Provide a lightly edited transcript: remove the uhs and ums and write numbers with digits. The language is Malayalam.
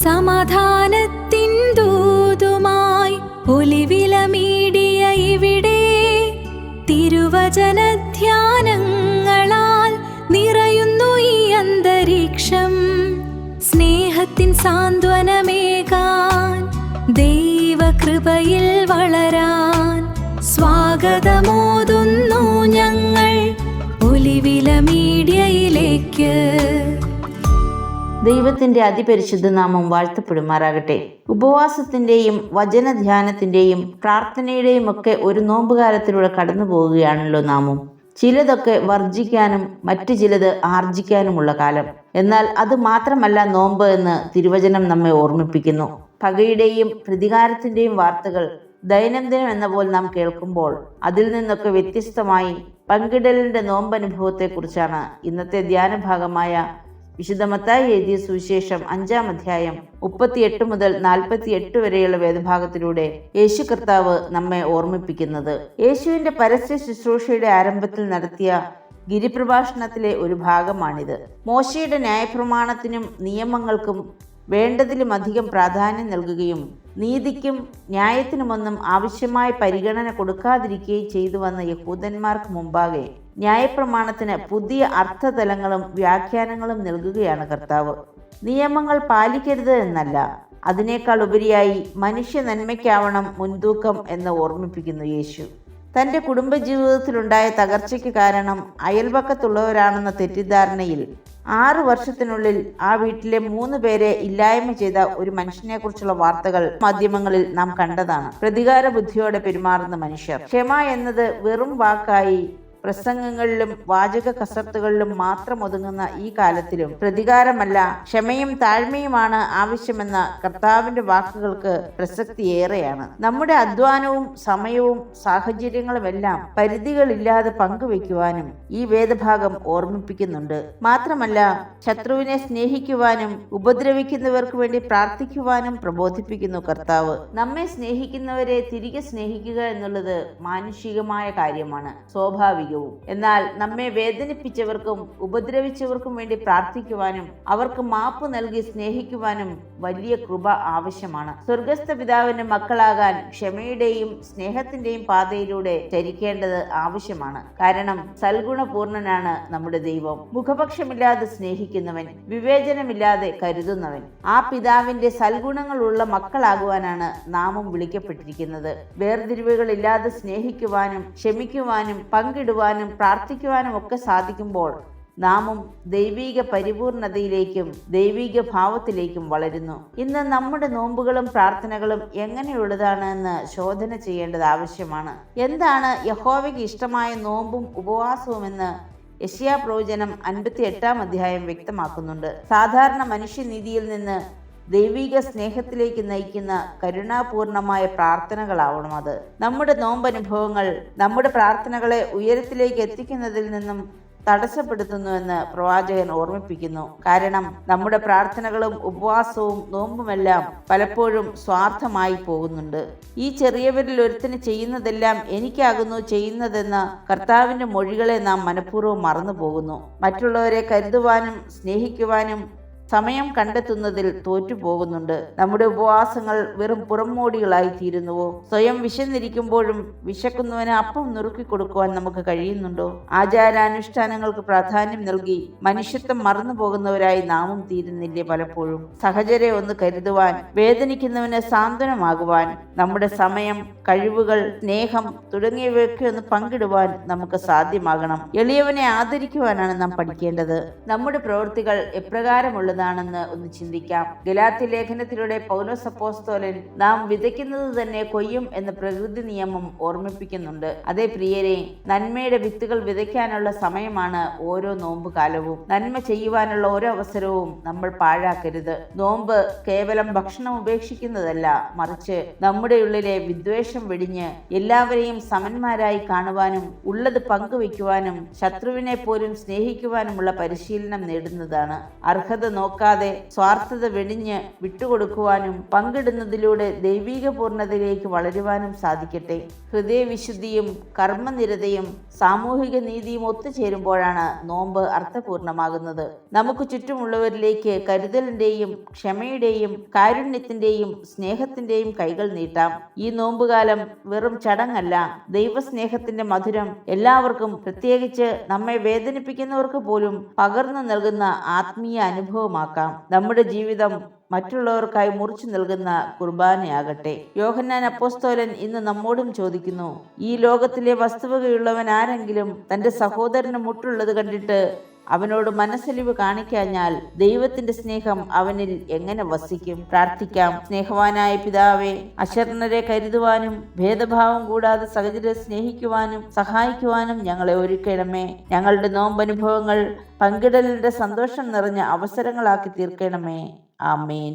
സമാധാനത്തിൻ ദൂതുമായി ഒലിവിലമീടിയ ഇവിടെ തിരുവചനധ്യാനങ്ങളാൽ നിറയുന്നു ഈ അന്തരീക്ഷം. സ്നേഹത്തിൻ സാന്ത്വനമേകാൻ, ദൈവകൃപയിൽ വളരാൻ സ്വാഗതമോതുന്നു ഞങ്ങൾ ഒലിവില മീഡിയയിലേക്ക്. ദൈവത്തിൻ്റെ അതിപരിശുദ്ധ നാമം വാഴ്ത്തപ്പെടുമാറാകട്ടെ. ഉപവാസത്തിൻ്റെയും വചനധ്യാനത്തിൻ്റെയും പ്രാർത്ഥനയുടെയും ഒക്കെ ഒരു നോമ്പുകാലത്തിലൂടെ കടന്നു പോവുകയാണല്ലോ നാമും. ചിലതൊക്കെ വർജിക്കാനും മറ്റു ചിലത് ആർജിക്കാനുമുള്ള കാലം. എന്നാൽ അത് മാത്രമല്ല നോമ്പ് എന്ന് തിരുവചനം നമ്മെ ഓർമ്മിപ്പിക്കുന്നു. പകയുടെയും പ്രതികാരത്തിൻ്റെയും വാർത്തകൾ ദൈനംദിനം എന്ന പോലെ നാം കേൾക്കുമ്പോൾ അതിൽ നിന്നൊക്കെ വ്യത്യസ്തമായി പങ്കിടലിൻ്റെ നോമ്പനുഭവത്തെക്കുറിച്ചാണ് ഇന്നത്തെ ധ്യാനഭാഗമായ വിശുദ്ധ മത്തായി എഴുതിയ സുവിശേഷം 5-ാം അധ്യായം 38 മുതൽ 48 വരെയുള്ള വേദഭാഗത്തിലൂടെ യേശു കർത്താവ് നമ്മെ ഓർമ്മിപ്പിക്കുന്നത്. യേശുവിൻ്റെ പരസ്യ ശുശ്രൂഷയുടെ ആരംഭത്തിൽ നടത്തിയ ഗിരിപ്രഭാഷണത്തിലെ ഒരു ഭാഗമാണിത്. മോശയുടെ ന്യായപ്രമാണത്തിനും നിയമങ്ങൾക്കും വേണ്ടതിലും അധികം പ്രാധാന്യം നൽകുകയും നീതിക്കും ന്യായത്തിനുമൊന്നും ആവശ്യമായ പരിഗണന കൊടുക്കാതിരിക്കുകയും ചെയ്തു വന്ന യഹൂദന്മാർക്ക് മുമ്പാകെ ന്യായപ്രമാണത്തിന് പുതിയ അർത്ഥതലങ്ങളും വ്യാഖ്യാനങ്ങളും നൽകുകയാണ് കർത്താവ്. നിയമങ്ങൾ പാലിക്കരുത് എന്നല്ല, അതിനേക്കാൾ ഉപരിയായി മനുഷ്യ നന്മയ്ക്കാവണം മുൻതൂക്കം എന്ന് ഓർമ്മിപ്പിക്കുന്നു യേശു. തൻ്റെ കുടുംബജീവിതത്തിലുണ്ടായ തകർച്ചയ്ക്ക് കാരണം അയൽപക്കത്തുള്ളവരാണെന്ന തെറ്റിദ്ധാരണയിൽ 6 വർഷത്തിനുള്ളിൽ ആ വീട്ടിലെ 3 പേരെ ഇല്ലായ്മ ചെയ്ത ഒരു മനുഷ്യനെക്കുറിച്ചുള്ള വാർത്തകൾ മാധ്യമങ്ങളിൽ നാം കണ്ടതാണ്. പ്രതികാര ബുദ്ധിയോടെ പെരുമാറുന്ന മനുഷ്യർ. ക്ഷമ എന്നത് വെറും വാക്കായി പ്രസംഗങ്ങളിലും വാചക കസർത്തുകളിലും മാത്രം ഒതുങ്ങുന്ന ഈ കാലത്തിലും പ്രതികാരമല്ല, ക്ഷമയും താഴ്മയുമാണ് ആവശ്യമെന്ന കർത്താവിന്റെ വാക്കുകൾക്ക് പ്രസക്തിയേറെയാണ്. നമ്മുടെ അധ്വാനവും സമയവും സാഹചര്യങ്ങളുമെല്ലാം പരിധികളില്ലാതെ പങ്കുവെക്കുവാനും ഈ വേദഭാഗം ഓർമ്മിപ്പിക്കുന്നുണ്ട്. മാത്രമല്ല, ശത്രുവിനെ സ്നേഹിക്കുവാനും ഉപദ്രവിക്കുന്നവർക്ക് വേണ്ടി പ്രാർത്ഥിക്കുവാനും പ്രബോധിപ്പിക്കുന്നു കർത്താവ്. നമ്മെ സ്നേഹിക്കുന്നവരെ തിരികെ സ്നേഹിക്കുക എന്നുള്ളത് മാനുഷികമായ കാര്യമാണ്, സ്വാഭാവികം. എന്നാൽ നമ്മെ വേദനിപ്പിച്ചവർക്കും ഉപദ്രവിച്ചവർക്കും വേണ്ടി പ്രാർത്ഥിക്കുവാനും അവർക്ക് മാപ്പ് നൽകി സ്നേഹിക്കുവാനും വലിയ കൃപ ആവശ്യമാണ്. സ്വർഗസ്ഥ പിതാവിന്റെ മക്കളാകാൻ ക്ഷമയുടെയും സ്നേഹത്തിന്റെയും പാതയിലൂടെ ചരിക്കേണ്ടത് ആവശ്യമാണ്. കാരണം സൽഗുണപൂർണനാണ് നമ്മുടെ ദൈവം. മുഖപക്ഷമില്ലാതെ സ്നേഹിക്കുന്നവൻ, വിവേചനമില്ലാതെ കരുതുന്നവൻ. ആ പിതാവിന്റെ സൽഗുണങ്ങളുള്ള മക്കളാകുവാനാണ് നാമും വിളിക്കപ്പെട്ടിരിക്കുന്നത്. വേർതിരിവുകളില്ലാതെ സ്നേഹിക്കുവാനും ക്ഷമിക്കുവാനും പങ്കിടുവാനും പ്രാർത്ഥിക്കുവാനും ഒക്കെ സാധിക്കുമ്പോൾ നാമും ദൈവിക പരിപൂർണതയിലേക്കും ദൈവിക ഭാവത്തിലേക്കും വളരുന്നു. ഇന്ന് നമ്മുടെ നോമ്പുകളും പ്രാർത്ഥനകളും എങ്ങനെയുള്ളതാണ് എന്ന് ശോധന ചെയ്യേണ്ടത് ആവശ്യമാണ്. എന്താണ് യഹോവയ്ക്ക് ഇഷ്ടമായ നോമ്പും ഉപവാസവും എന്ന് യെശയ്യാ പ്രവചനം 58-ാം അധ്യായം വ്യക്തമാക്കുന്നുണ്ട്. സാധാരണ മനുഷ്യനീതിയിൽ നിന്ന് ദൈവിക സ്നേഹത്തിലേക്ക് നയിക്കുന്ന കരുണാപൂർണമായ പ്രാർത്ഥനകളാവണം അത്. നമ്മുടെ നോമ്പനുഭവങ്ങൾ നമ്മുടെ പ്രാർത്ഥനകളെ ഉയരത്തിലേക്ക് എത്തിക്കുന്നതിൽ നിന്നും തടസ്സപ്പെടുത്തുന്നുവെന്ന് പ്രവാചകൻ ഓർമ്മിപ്പിക്കുന്നു. കാരണം നമ്മുടെ പ്രാർത്ഥനകളും ഉപവാസവും നോമ്പുമെല്ലാം പലപ്പോഴും സ്വാർത്ഥമായി പോകുന്നുണ്ട്. ഈ ചെറിയവരിൽ ഒരുത്തിന് ചെയ്യുന്നതെല്ലാം എനിക്കാകുന്നു ചെയ്യുന്നതെന്ന കർത്താവിന്റെ മൊഴികളെ നാം മനഃപൂർവ്വം മറന്നു പോകുന്നു. മറ്റുള്ളവരെ കരുതുവാനും സ്നേഹിക്കുവാനും സമയം കണ്ടെത്തുന്നതിൽ തോറ്റുപോകുന്നുണ്ട്. നമ്മുടെ ഉപവാസങ്ങൾ വെറും പുറംമോടികളായി തീരുന്നുവോ? സ്വയം വിശന്നിരിക്കുമ്പോഴും വിശക്കുന്നവന് അപ്പം നുറുക്കി കൊടുക്കുവാൻ നമുക്ക് കഴിയുന്നുണ്ടോ? ആചാരാനുഷ്ഠാനങ്ങൾക്ക് പ്രാധാന്യം നൽകി മനുഷ്യത്വം മറന്നു പോകുന്നവരായി നാമും തീരുന്നില്ലേ പലപ്പോഴും? സഹചരെ ഒന്ന് കരുതുവാൻ, വേദനിക്കുന്നവന് സാന്ത്വനമാകുവാൻ, നമ്മുടെ സമയം, കഴിവുകൾ, സ്നേഹം തുടങ്ങിയവയൊക്കെ ഒന്ന് പങ്കിടുവാൻ നമുക്ക് സാധ്യമാകണം. എളിയവനെ ആദരിക്കുവാനാണ് നാം പഠിക്കേണ്ടത്. നമ്മുടെ പ്രവൃത്തികൾ എപ്രകാരമുള്ളത് ണെന്ന് ഒന്ന് ചിന്തിക്കാം. ഗലാത്യ ലേഖനത്തിലൂടെ പൗലോസ് അപ്പോസ്തലൻ നാം വിതയ്ക്കുന്നത് തന്നെ കൊയ്യും എന്ന പ്രകൃതി നിയമം ഓർമ്മിപ്പിക്കുന്നുണ്ട്. അതേ പ്രിയരെ, നന്മയുടെ വിത്തുകൾ വിതയ്ക്കാനുള്ള സമയമാണ് ഓരോ നോമ്പ് കാലവും. നന്മ ചെയ്യുവാനുള്ള ഓരോ അവസരവും നമ്മൾ പാഴാക്കരുത്. നോമ്പ് കേവലം ഭക്ഷണം ഉപേക്ഷിക്കുന്നതല്ല, മറിച്ച് നമ്മുടെ ഉള്ളിലെ വിദ്വേഷം വെടിഞ്ഞ് എല്ലാവരെയും സമന്മാരായി കാണുവാനും ഉള്ളത് പങ്കുവയ്ക്കുവാനും ശത്രുവിനെ പോലും സ്നേഹിക്കുവാനുമുള്ള പരിശീലനം നേടുന്നതാണ്. അർഹത നോക്കാതെ സ്വാർത്ഥത വെടിഞ്ഞ് വിട്ടുകൊടുക്കുവാനും പങ്കിടുന്നതിലൂടെ ദൈവിക പൂർണ്ണതയിലേക്ക് വളരുവാനും സാധിക്കട്ടെ. ഹൃദയവിശുദ്ധിയും കർമ്മനിരതയും സാമൂഹിക നീതിയും ഒത്തുചേരുമ്പോഴാണ് നോമ്പ് അർത്ഥപൂർണമാകുന്നത്. നമുക്ക് ചുറ്റുമുള്ളവരിലേക്ക് കരുതലിന്റെയും ക്ഷമയുടെയും കാരുണ്യത്തിന്റെയും സ്നേഹത്തിന്റെയും കൈകൾ നീട്ടാം. ഈ നോമ്പുകാലം വെറും ചടങ്ങല്ല, ദൈവസ്നേഹത്തിന്റെ മധുരം എല്ലാവർക്കും, പ്രത്യേകിച്ച് നമ്മെ വേദനിപ്പിക്കുന്നവർക്ക് പോലും പകർന്നു നൽകുന്ന ആത്മീയ അനുഭവമാക്കാം. നമ്മുടെ ജീവിതം മറ്റുള്ളവർക്കായി മുറിച്ചു നൽകുന്ന കുർബാനയാകട്ടെ. യോഹന്നാൻ അപ്പോസ്തലൻ ഇന്ന് നമ്മോടും ചോദിക്കുന്നു, ഈ ലോകത്തിലെ വസ്തുവകയുള്ളവൻ ആരെങ്കിലും തന്റെ സഹോദരന് മുട്ടുള്ളത് കണ്ടിട്ട് അവനോട് മനസ്സലിവ് കാണിക്കാഞ്ഞാൽ ദൈവത്തിന്റെ സ്നേഹം അവനിൽ എങ്ങനെ വസിക്കും? പ്രാർത്ഥിക്കാം. സ്നേഹവാനായ പിതാവേ, അശരണരെ കരുതുവാനും ഭേദഭാവം കൂടാതെ സഹചരെ സ്നേഹിക്കുവാനും സഹായിക്കുവാനും ഞങ്ങളെ ഒരുക്കണമേ. ഞങ്ങളുടെ നോമ്പനുഭവങ്ങൾ പങ്കിടലിന്റെ സന്തോഷം നിറഞ്ഞ അവസരങ്ങളാക്കി തീർക്കണമേ. ആമേൻ.